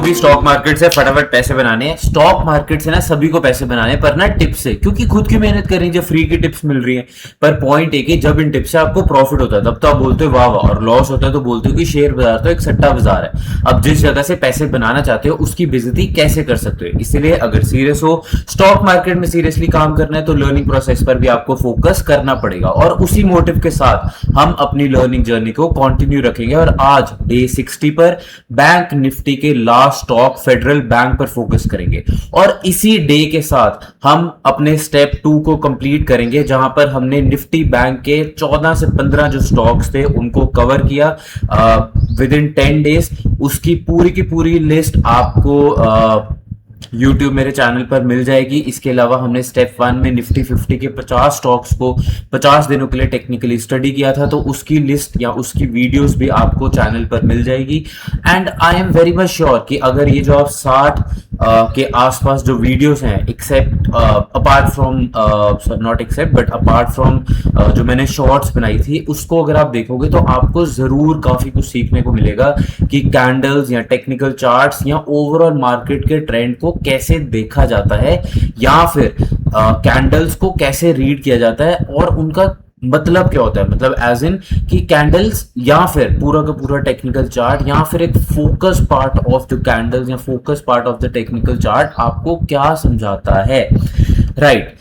भी stock market से फटाफट पैसे बनाने हैं। स्टॉक मार्केट से ना सभी को पैसे बनाने हैं, पर ना टिप्स से, क्योंकि खुद की मेहनत कर रही है, जब फ्री की टिप्स मिल रही है। पर पॉइंट एक ही, जब इन टिप्स से आपको प्रॉफिट होता है तब तो आप बोलते हो वाह वाह, और लॉस होता है तो बोलते हो कि शेयर बाजार तो एक सट्टा बाजार है। अब जिस जगह से पैसे बनाना चाहते हो उसकी बेइज्जती कैसे कर सकते हो। इसलिए अगर सीरियस हो, स्टॉक मार्केट में सीरियसली काम करना है, तो लर्निंग प्रोसेस पर भी आपको फोकस करना पड़ेगा। और उसी मोटिव के साथ हम अपनी लर्निंग जर्नी को कंटिन्यू रखेंगे। और आज डे 60 पर बैंक निफ्टी के लास्ट स्टॉक फेडरल बैंक पर फोकस करेंगे। और इसी डे के साथ हम अपने स्टेप 2 को कंप्लीट करेंगे, जहां पर हमने निफ्टी बैंक के 14 से 15 जो स्टॉक्स थे उनको कवर किया विद इन 10 डेज। उसकी पूरी की पूरी लिस्ट आपको YouTube मेरे चैनल पर मिल जाएगी। इसके अलावा हमने स्टेप 1 में निफ्टी 50 के 50 स्टॉक्स को 50 दिनों के लिए टेक्निकली स्टडी किया था, तो उसकी लिस्ट या उसकी वीडियोस भी आपको चैनल पर मिल जाएगी। And I am very much sure कि अगर ये जो आप 60 के आसपास जो वीडियोस हैं, except apart from not except but apart from जो मैंने शॉर्ट्स बनाई थी, उसको अगर आप देखोगे तो आपको जरूर काफी कुछ सीखने को मिलेगा कि कैंडल्स या टेक्निकल चार्ट्स या ओवरऑल मार्केट के ट्रेंड को कैसे देखा जाता है, या फिर कैंडल्स को कैसे रीड किया जाता है और उनका मतलब क्या होता है। मतलब एज इन कि कैंडल्स या फिर पूरा का पूरा टेक्निकल चार्ट या फिर एक focus part of the candles या focus part of the technical chart आपको क्या समझाता है, राइट।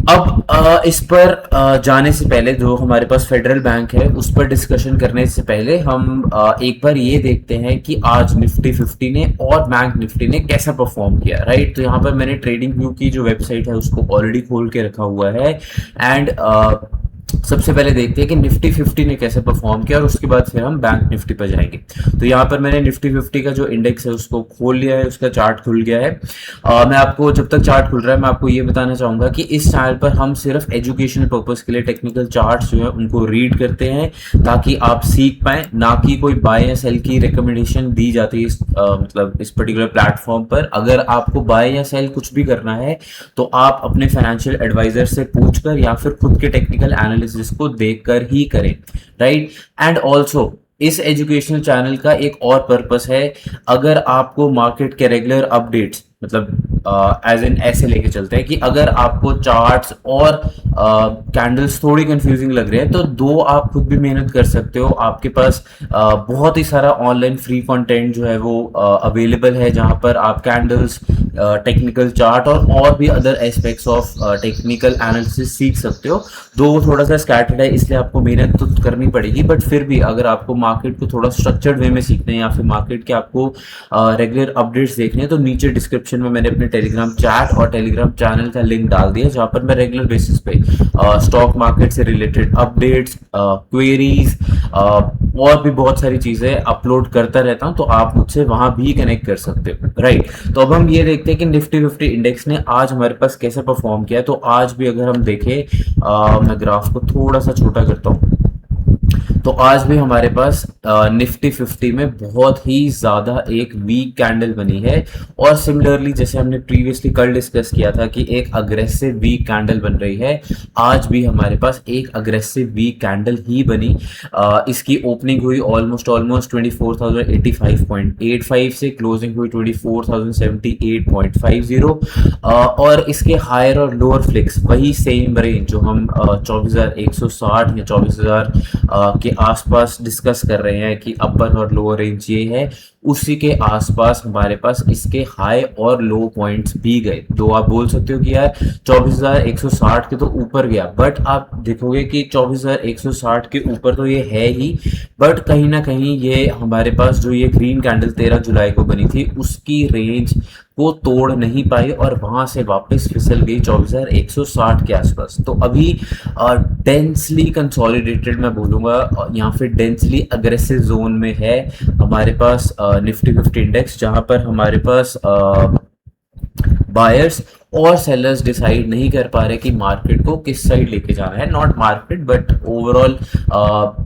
अब इस पर जाने से पहले, जो हमारे पास फेडरल बैंक है उस पर डिस्कशन करने से पहले हम एक बार ये देखते हैं कि आज निफ्टी 50 ने और बैंक निफ्टी ने कैसा परफॉर्म किया, राइट। तो यहाँ पर मैंने ट्रेडिंग व्यू की जो वेबसाइट है उसको ऑलरेडी खोल के रखा हुआ है। एंड सबसे पहले देखते हैं कि निफ्टी 50 ने कैसे परफॉर्म किया और उसके बाद फिर हम बैंक निफ्टी पर जाएंगे। तो यहाँ पर मैंने निफ्टी 50 का जो इंडेक्स है उसको खोल लिया है, उसका चार्ट खुल गया है। मैं आपको, जब तक चार्ट खुल रहा है, मैं आपको ये बताना चाहूंगा कि इस चैनल पर हम सिर्फ एजुकेशनल पर्पस के लिए टेक्निकल चार्ट्स जो है उनको रीड करते हैं, ताकि आप सीख पाए, ना कि कोई बाय या सेल की रिकमेंडेशन दी जाती है मतलब इस पर्टिकुलर प्लेटफॉर्म पर। अगर आपको बाय या सेल कुछ भी करना है तो आप अपने फाइनेंशियल एडवाइजर से पूछकर या फिर खुद के टेक्निकल एनालिसिस को देखकर ही करें, राइट। एंड ऑल्सो इस एजुकेशनल चैनल का एक और पर्पस है, अगर आपको मार्केट के रेगुलर अपडेट्स, मतलब एज इन ऐसे लेके चलते हैं कि अगर आपको चार्ट्स और कैंडल्स थोड़ी कंफ्यूजिंग लग रहे हैं तो दो आप खुद भी मेहनत कर सकते हो। आपके पास बहुत ही सारा ऑनलाइन फ्री कंटेंट जो है वो अवेलेबल है, जहां पर आप कैंडल्स, टेक्निकल चार्ट और भी other aspects of technical analysis सीख सकते हो। दो थोड़ा सा स्कैटर्ड है, इसलिए आपको मेहनत तो करनी पड़ेगी, बट फिर भी अगर आपको मार्केट को थोड़ा स्ट्रक्चर्ड वे में सीखना है या फिर मार्केट के आपको रेगुलर अपडेट्स देखने हैं, तो नीचे डिस्क्रिप्शन में मैंने अपने टेलीग्राम चैट और टेलीग्राम चैनल का लिंक डाल दिया, जहां पर मैं रेगुलर बेसिस पे स्टॉक मार्केट से रिलेटेड अपडेट्स, क्वेरीज और भी बहुत सारी चीजें अपलोड करता रहता हूं, तो आप मुझसे वहां भी कनेक्ट कर सकते हो, राइट। तो अब हम ये देखते हैं कि निफ्टी 50 इंडेक्स ने आज हमारे पास कैसे परफॉर्म किया। तो आज भी अगर हम देखें, मैं ग्राफ को थोड़ा सा छोटा करता हूं, तो आज भी हमारे पास निफ्टी 50 में बहुत ही ज्यादा एक वीक कैंडल बनी है। और सिमिलरली जैसे हमने प्रीवियसली कल डिस्कस किया था कि एक अग्रेसिव वीक कैंडल बन रही है, आज भी हमारे पास एक अग्रेसिव वीक कैंडल ही बनी। इसकी ओपनिंग हुई ऑलमोस्ट 24,085.85 से, क्लोजिंग हुई 24,078.50। और इसके हायर और लोअर फ्लिक्स वही सेम रेंज जो हम 24,160 या 24,000 के आसपास डिस्कस कर रहे हैं कि अपर और लोअर रेंज ये है, उसी के आसपास हमारे पास इसके हाई और लो पॉइंट्स भी गए। तो आप बोल सकते हो कि यार 24,160 के तो ऊपर गया, बट आप देखोगे कि 24,160 के ऊपर तो ये है ही, बट कहीं ना कहीं ये हमारे पास जो ये ग्रीन कैंडल 13 जुलाई को बनी थी उसकी रेंज को तोड़ नहीं पाई और वहां से वापस फिसल गई 24,160 के आसपास। तो अभी डेंसली कंसोलिडेटेड मैं बोलूंगा या फिर डेंसली अग्रेसिव जोन में है हमारे पास निफ्टी 50 इंडेक्स, जहां पर हमारे पास बायर्स और सेलर्स डिसाइड नहीं कर पा रहे कि मार्केट को किस साइड लेके जाना है, not market but overall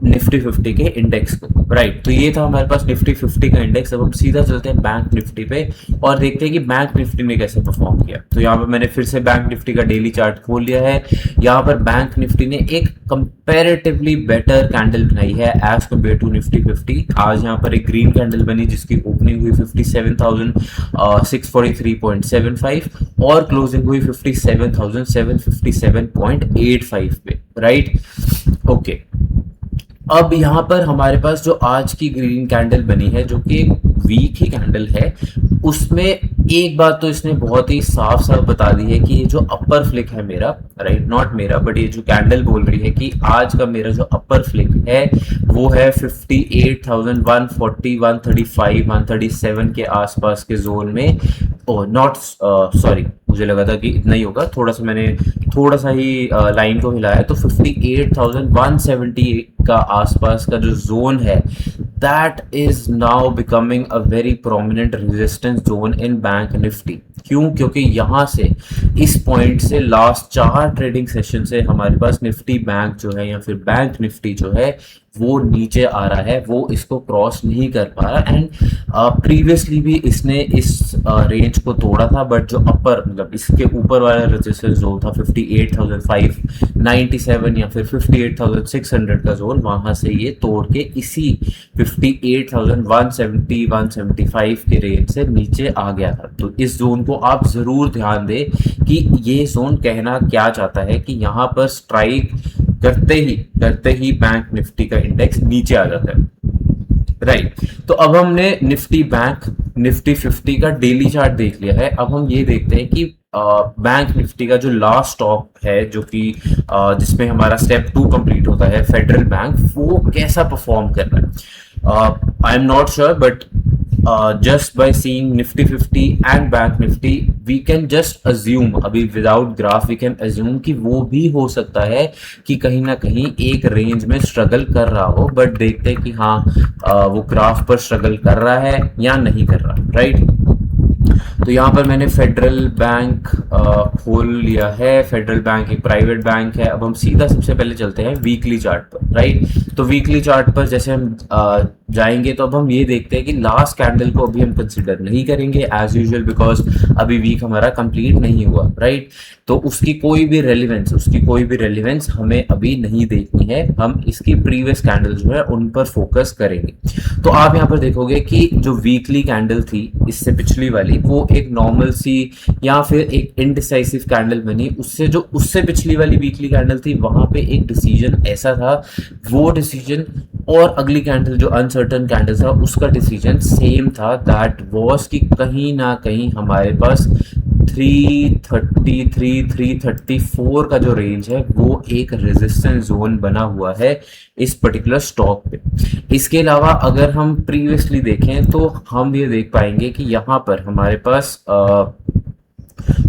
Nifty 50 के इंडेक्स को, राइट। तो ये था हमारे पास निफ्टी 50 का इंडेक्स। अब हम सीधा चलते हैं बैंक निफ्टी पे और देखते हैं कि बैंक निफ्टी ने कैसे परफॉर्म किया। तो यहाँ पर मैंने फिर से बैंक निफ्टी का डेली चार्ट खोल लिया है। यहाँ पर बैंक निफ्टी ने एक कंपैरेटिवली बेटर कैंडल बनाई है एज कम्पेयर टू निफ्टी 50। आज यहाँ पर एक ग्रीन कैंडल बनी जिसकी ओपनिंग हुई 57,643.75 और क्लोजिंग हुई 57,757.85 पे, राइट। ओके, अब यहाँ पर हमारे पास जो आज की ग्रीन कैंडल बनी है जो कि एक वीक ही कैंडल है, उसमें एक बात तो इसने बहुत ही साफ साफ बता दी है कि ये जो अपर फ्लिक है मेरा, राइट, नॉट मेरा बट ये जो कैंडल बोल रही है कि आज का मेरा जो अपर फ्लिक है वो है 58,140, 135, 137 के आसपास के जोन में। ओह नॉट, सॉरी, मुझे लगा था कि इतना ही होगा, थोड़ा सा मैंने थोड़ा सा ही लाइन को हिलाया, तो 58,170 का आसपास का जो जोन है that is now becoming a very prominent resistance zone in bank Nifty. क्यों? क्योंकि यहाँ से इस पॉइंट से लास्ट 4 ट्रेडिंग सेशन से हमारे पास निफ्टी बैंक जो है या फिर बैंक निफ्टी जो है वो नीचे आ रहा है, वो इसको क्रॉस नहीं कर पा रहा। एंड प्रीवियसली भी इसने इस रेंज को तोड़ा था, बट जो अपर मतलब इसके ऊपर वाला रेजिस्टेंस जोन था 58,597 या फिर 58,600 का जोन, वहां से ये तोड़ के इसी 58,170 175 के रेंज से नीचे आ गया था। तो इस जोन को आप जरूर ध्यान दें कि ये जोन कहना क्या चाहता है कि यहाँ पर स्ट्राइक करते ही बैंक निफ्टी का इंडेक्स नीचे आ जाता है, राइट। तो अब हमने निफ्टी बैंक निफ्टी 50 का डेली चार्ट देख लिया है। अब हम ये देखते हैं कि बैंक निफ्टी का जो लास्ट स्टॉक है जो कि जिसमें हमारा स्टेप 2 कंप्लीट होता है फेडरल बैंक, वो कैसा परफॉर्म कर रहा है। I am not sure but just by seeing Nifty 50 and Bank Nifty we can just assume, अभी without graph we can assume कि वो भी हो सकता है कि कहीं ना कहीं एक रेंज में स्ट्रगल कर रहा हो, बट देखते हैं कि हाँ वो ग्राफ पर स्ट्रगल कर रहा है या नहीं कर रहा, राइट। तो यहाँ पर मैंने फेडरल बैंक खोल लिया है। फेडरल बैंक एक प्राइवेट बैंक है। अब हम सीधा सबसे पहले चलते हैं वीकली चार्ट पर, राइट। तो वीकली चार्ट पर जैसे हम जाएंगे तो अब हम ये देखते हैं कि लास्ट कैंडल को अभी हम कंसिडर नहीं करेंगे एज यूजुअल, बिकॉज अभी वीक हमारा कंप्लीट नहीं हुआ, राइट। तो उसकी कोई भी रेलिवेंस हमें अभी नहीं देखनी है। हम इसकी प्रीवियस कैंडल जो है उन पर फोकस करेंगे। तो आप यहाँ पर देखोगे कि जो वीकली कैंडल थी इससे पिछली वाली, वो एक नॉर्मल सी या फिर एक इनडिसाइसिव कैंडल बनी। उससे पिछली वाली वीकली कैंडल थी, वहां पे एक डिसीजन ऐसा था, वो डिसीजन और अगली कैंडल जो अनसर्टन कैंडल था उसका डिसीजन सेम था, दैट वाज कि कहीं ना कहीं हमारे पास 333 334 का जो रेंज है वो एक रेजिस्टेंस जोन बना हुआ है इस पर्टिकुलर स्टॉक पे। इसके अलावा अगर हम प्रीवियसली देखें तो हम ये देख पाएंगे कि यहाँ पर हमारे पास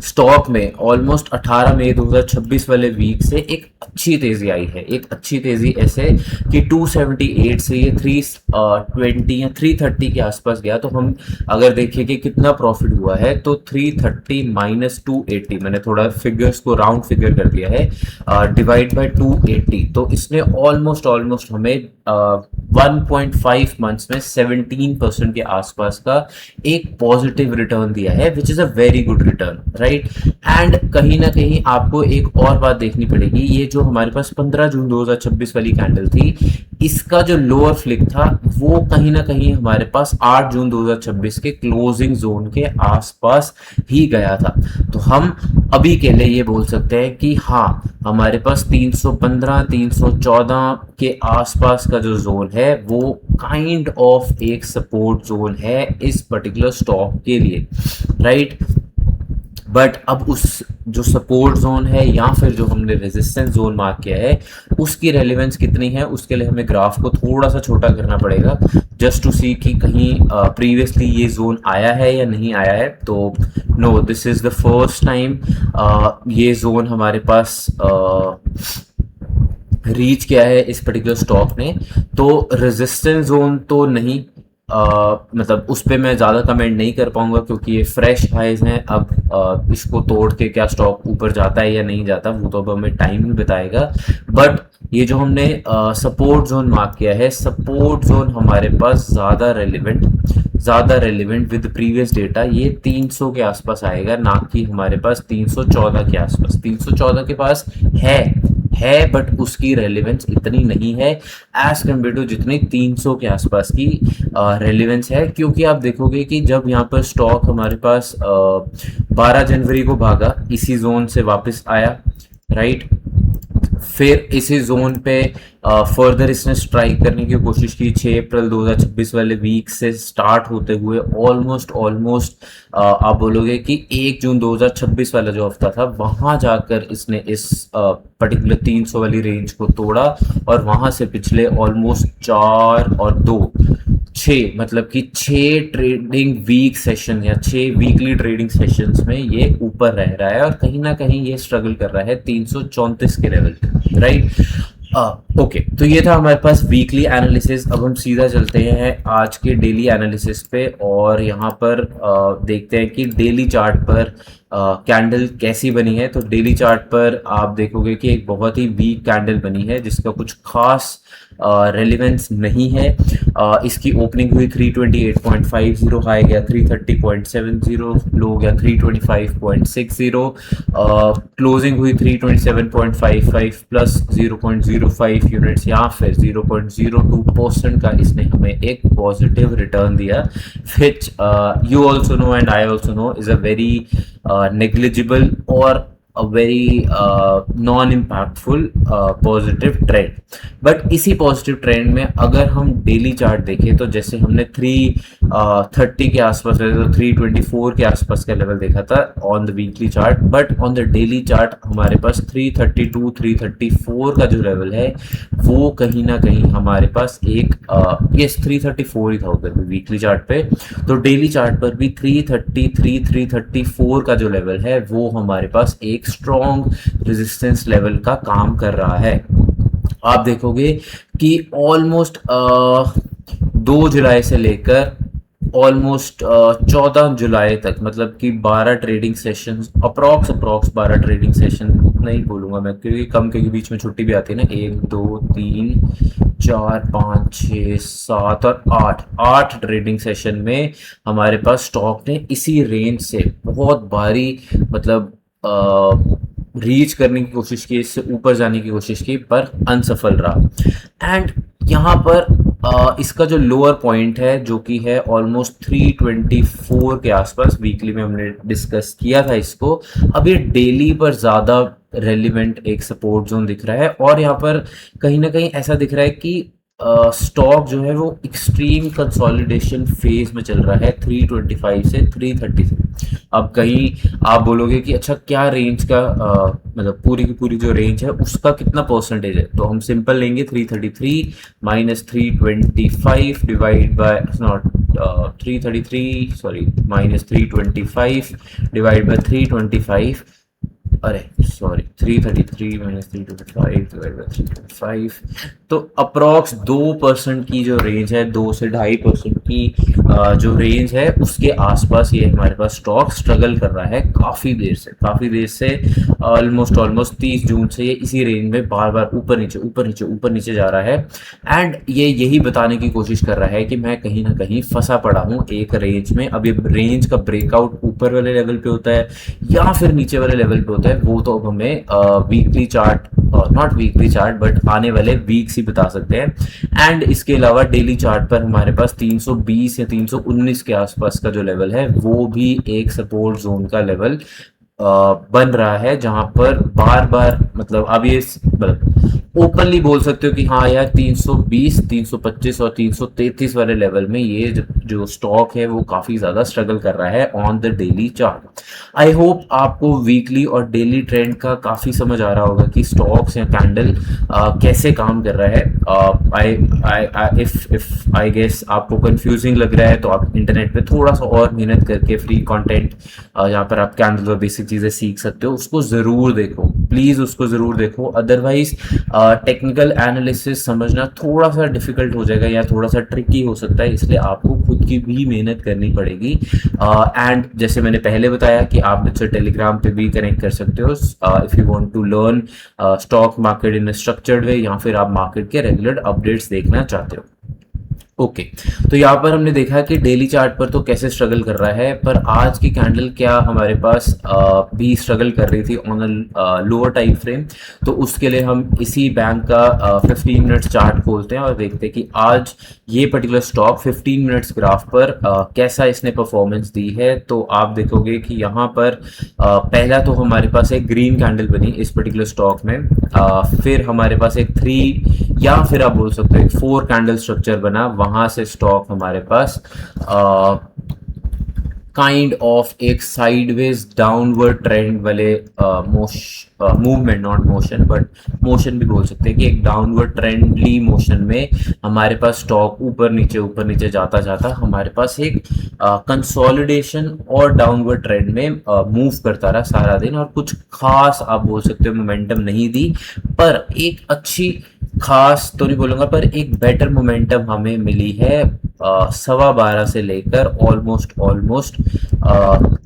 स्टॉक में ऑलमोस्ट 18 मई 2026 वाले वीक से एक अच्छी तेजी आई है। एक अच्छी तेजी ऐसे कि 278 से ये 320 या 330 के आसपास गया। तो हम अगर देखें कि कितना प्रॉफिट हुआ है तो 330 माइनस 280, मैंने थोड़ा फिगर्स को राउंड फिगर कर दिया है, डिवाइड बाय 280, तो इसने ऑलमोस्ट हमें 1.5 मंथ्स में 17% के आसपास का एक पॉजिटिव रिटर्न दिया है, which is a very good return, right. And कहीं ना कहीं आपको एक और बात देखनी पड़ेगी, ये जो हमारे पास 15 जून 2026 वाली कैंडल थी, इसका जो लोअर फ्लिक था वो कहीं ना कहीं हमारे पास 8 जून 2026 के क्लोजिंग जोन के आसपास ही गया था। तो हम अभी के लिए ये बोल सकते हैं कि हाँ, हमारे पास 315 314 के आसपास का जो जोन है वो काइंड ऑफ एक सपोर्ट जोन है इस पर्टिकुलर स्टॉक के लिए, राइट। बट अब उस जो सपोर्ट जोन है या फिर जो हमने रेजिस्टेंस जोन मार्क किया है उसकी रेलेवेंस कितनी है, उसके लिए हमें ग्राफ को थोड़ा सा छोटा करना पड़ेगा जस्ट टू सी कि कहीं प्रीवियसली ये जोन आया है या नहीं आया है। तो no, this is the first time ये जोन हमारे पास रीच किया है इस पर्टिकुलर स्टॉक ने। तो रेजिस्टेंस जोन तो नहीं, मतलब उस पे मैं ज़्यादा कमेंट नहीं कर पाऊंगा क्योंकि ये फ्रेश हाइज हैं। अब इसको तोड़ के क्या स्टॉक ऊपर जाता है या नहीं जाता वो तो अब हमें टाइम ही बताएगा। बट ये जो हमने सपोर्ट जोन मार्क किया है, सपोर्ट जोन हमारे पास ज़्यादा रेलिवेंट विद प्रीवियस डेटा ये 300 के आसपास आएगा, ना कि हमारे पास 314 के आसपास। 314 के पास है बट उसकी रेलिवेंस इतनी नहीं है एज कम्पेयर टू जितनी 300 के आसपास की रेलिवेंस है। क्योंकि आप देखोगे कि जब यहाँ पर स्टॉक हमारे पास 12 जनवरी को भागा, इसी जोन से वापस आया, राइट, फिर इसी जोन पे फर्दर इसने स्ट्राइक करने की कोशिश की 6 अप्रैल 2026 वाले वीक से स्टार्ट होते हुए ऑलमोस्ट आप बोलोगे कि 1 जून 2026 वाला जो हफ्ता था वहां जाकर इसने इस पर्टिकुलर 300 वाली रेंज को तोड़ा और वहां से पिछले ऑलमोस्ट 4 और 2 6 मतलब कि 6 ट्रेडिंग वीक सेशन या 6 वीकली ट्रेडिंग सेशंस में ये ऊपर रह रहा है और कहीं ना कहीं ये स्ट्रगल कर रहा है 334 के लेवल पे, राइट। ओके, तो ये था हमारे पास वीकली एनालिसिस। अब हम सीधा चलते हैं आज के डेली एनालिसिस पे और यहाँ पर देखते हैं कि डेली चार्ट पर कैंडल कैसी बनी है। तो डेली चार्ट पर आप देखोगे कि एक बहुत ही वीक कैंडल बनी है जिसका कुछ खास रेलिवेंस नहीं है। इसकी ओपनिंग हुई 328.50, हाई गया 330.70, लो गया 325.60, क्लोजिंग हुई 327.55 प्लस 0.05 यूनिट्स या फिर 0.02% का इसने हमें एक पॉजिटिव रिटर्न दिया, which you also know and I also know is a very negligible or a very non-impactful positive trend. But इसी पॉजिटिव ट्रेंड में अगर हम डेली चार्ट देखें तो जैसे हमने 330 के आसपास तो 324 के आसपास का लेवल देखा था on the weekly chart, but on the daily chart हमारे पास 332 334 का जो लेवल है वो कहीं ना कहीं हमारे पास एक यस 334 ही था उधर वीकली चार्ट पे। तो डेली चार्ट पर भी 333 334 का जो लेवल है वो हमारे पास एक स्ट्रॉन्ग रेजिस्टेंस लेवल का काम कर रहा है। आप देखोगे कि ऑलमोस्ट 2 जुलाई से लेकर ऑलमोस्ट 14 जुलाई तक मतलब कि 12 trading sessions approx 12 trading session नहीं बोलूंगा मैं क्योंकि कम के बीच में छुट्टी भी आती है ना, 1 2 3 4 5 6 7 और 8 ट्रेडिंग सेशन में हमारे पास स्टॉक ने इसी रेंज से बहुत भारी मतलब रीच करने की कोशिश की, इससे ऊपर जाने की कोशिश की पर अनसफल रहा। एंड यहाँ पर इसका जो लोअर पॉइंट है जो कि है ऑलमोस्ट 324 के आसपास, वीकली में हमने डिस्कस किया था इसको। अब ये डेली पर ज़्यादा रेलिवेंट एक सपोर्ट जोन दिख रहा है और यहाँ पर कहीं ना कहीं ऐसा दिख रहा है कि स्टॉक जो है वो एक्सट्रीम कंसोलिडेशन फेज में चल रहा है 325 से 333। अब कहीं आप बोलोगे कि अच्छा क्या रेंज का मतलब पूरी की पूरी जो रेंज है उसका कितना परसेंटेज है, तो हम सिंपल लेंगे 333 minus 325 divide by not 333 sorry minus 325 divide by 325 अरे सॉरी 333 माइनस 325 डिवाइड बाय 325 तो अप्रॉक्स 2% की जो रेंज है 2 से 2.5% की जो रेंज है उसके आसपास ये हमारे पास स्टॉक स्ट्रगल कर रहा है काफ़ी देर से ऑलमोस्ट 30 जून से ये इसी रेंज में बार बार ऊपर नीचे जा रहा है। एंड ये यही बताने की कोशिश कर रहा है कि मैं कहीं ना कहीं फंसा पड़ा हूँ एक रेंज में। अब ये रेंज का ब्रेकआउट ऊपर वाले लेवल पे होता है या फिर नीचे वाले लेवल पे होता है वो तो अब हमें weekly chart not weekly chart but आने वाले वीक्स ही बता सकते हैं। एंड इसके अलावा डेली चार्ट पर हमारे पास 320 या 319 के आसपास का जो लेवल है वो भी एक सपोर्ट जोन का लेवल बन रहा है, जहां पर बार बार मतलब अब ये ओपनली बोल सकते हो कि हाँ यार 320 325 और 333 वाले लेवल में ये जो स्टॉक है वो काफी ज्यादा स्ट्रगल कर रहा है on the daily chart. I hope आपको वीकली और डेली ट्रेंड का काफी समझ आ रहा होगा कि स्टॉक्स या कैंडल कैसे काम कर रहा है। इफ आई गेस आपको कंफ्यूजिंग लग रहा है तो आप इंटरनेट पे थोड़ा सा और मेहनत करके फ्री कंटेंट जहाँ पर आप कैंडल और बेसिक चीजें सीख सकते हो उसको जरूर देखो प्लीज उसको जरूर देखो। अदरवाइज टेक्निकल एनालिसिस समझना थोड़ा सा डिफिकल्ट हो जाएगा या थोड़ा सा ट्रिकी हो सकता है, इसलिए आपको खुद की भी मेहनत करनी पड़ेगी। एंड जैसे मैंने पहले बताया कि आप मुझसे टेलीग्राम पे भी कनेक्ट कर सकते हो if you want to learn stock market in structured way, या फिर आप मार्केट के रेगुलर अपडेट्स देखना चाहते हो। ओके तो यहाँ पर हमने देखा कि डेली चार्ट पर तो कैसे स्ट्रगल कर रहा है, पर आज की कैंडल क्या हमारे पास भी स्ट्रगल कर रही थी on a lower time frame. तो उसके लिए हम इसी बैंक का 15 मिनट्स चार्ट खोलते हैं और देखते हैं कि आज ये पर्टिकुलर स्टॉक 15 मिनट्स ग्राफ पर कैसा इसने परफॉर्मेंस दी है। तो आप देखोगे कि यहाँ पर पहला तो हमारे पास एक ग्रीन कैंडल बनी इस पर्टिकुलर स्टॉक में, फिर हमारे पास एक 3 या फिर आप बोल सकते हो एक 4 कैंडल स्ट्रक्चर बना, वहां से स्टॉक हमारे पास काइंड ऑफ एक साइडवेज डाउनवर्ड ट्रेंड वाले movement, not motion but motion भी बोल सकते हैं कि एक डाउनवर्ड ट्रेंडली मोशन में हमारे पास स्टॉक ऊपर नीचे जाता जाता हमारे पास एक कंसोलिडेशन और डाउनवर्ड ट्रेंड में मूव करता रहा सारा दिन, और कुछ खास आप बोल सकते हो मोमेंटम नहीं दी, पर एक अच्छी खास तो नहीं बोलूंगा पर एक बेटर मोमेंटम हमें मिली है 12:15 से लेकर ऑलमोस्ट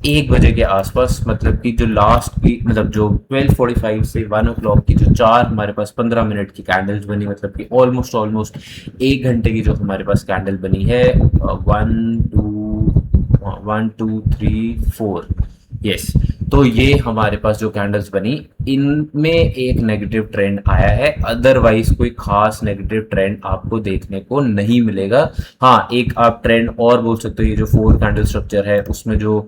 1 बजे के आसपास। मतलब कि जो लास्ट की मतलब जो 12:45 से 1 o'clock की जो 4 हमारे पास 15 मिनट की कैंडल्स बनी, मतलब कि ऑलमोस्ट 1 घंटे की जो हमारे पास कैंडल बनी है 1 2 3 4 यस। तो ये हमारे पास जो कैंडल्स बनी इनमें एक नेगेटिव ट्रेंड आया है, अदरवाइज कोई खास नेगेटिव ट्रेंड आपको देखने को नहीं मिलेगा। हाँ एक आप ट्रेंड और बोल सकते हो, ये जो 4 कैंडल स्ट्रक्चर है उसमें जो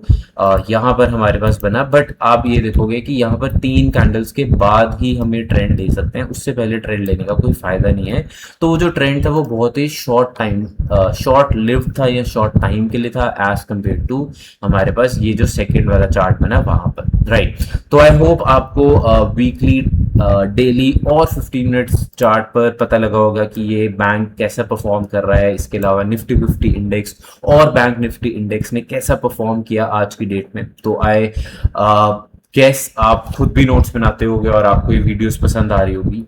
यहाँ पर हमारे पास बना, बट आप ये देखोगे कि यहाँ पर 3 कैंडल्स के बाद ही हम ये ट्रेंड ले सकते हैं, उससे पहले ट्रेंड लेने का कोई फायदा नहीं है। तो वो जो ट्रेंड था वो बहुत ही शॉर्ट लिव्ड था या शॉर्ट टाइम के लिए था एज कम्पेयर टू हमारे पास ये जो सेकेंड वाला चार्ट बना वहां पर, राइट। तो आई होप आपको वीकली डेली और 15 मिनट्स चार्ट पर पता लगा होगा कि ये बैंक कैसा परफॉर्म कर रहा है। इसके अलावा निफ्टी 50 इंडेक्स और बैंक निफ्टी इंडेक्स ने कैसा परफॉर्म किया आज की डेट में। तो आई गेस आप खुद भी नोट्स बनाते होगे और आपको ये वीडियोस पसंद आ रही होगी।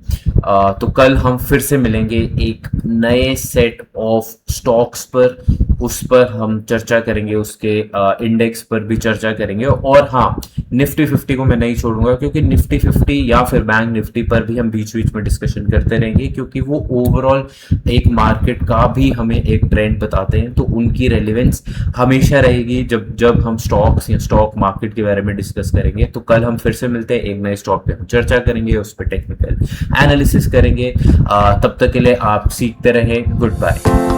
तो कल हम फिर से मिलेंगे एक नए सेट ऑफ स्टॉक्स पर, उस पर हम चर्चा करेंगे, उसके इंडेक्स पर भी चर्चा करेंगे। और हाँ निफ्टी 50 को मैं नहीं छोड़ूंगा, क्योंकि निफ्टी 50 या फिर बैंक निफ्टी पर भी हम बीच बीच में डिस्कशन करते रहेंगे, क्योंकि वो ओवरऑल एक मार्केट का भी हमें एक ट्रेंड बताते हैं। तो उनकी रेलिवेंस हमेशा रहेगी जब हम स्टॉक्स या स्टॉक मार्केट के बारे में डिस्कस करेंगे। तो कल हम फिर से मिलते हैं, एक नए स्टॉक पे हम चर्चा करेंगे, उस पर टेक्निकल एनालिसिस करेंगे। तब तक के लिए आप सीखते रहें। Good bye.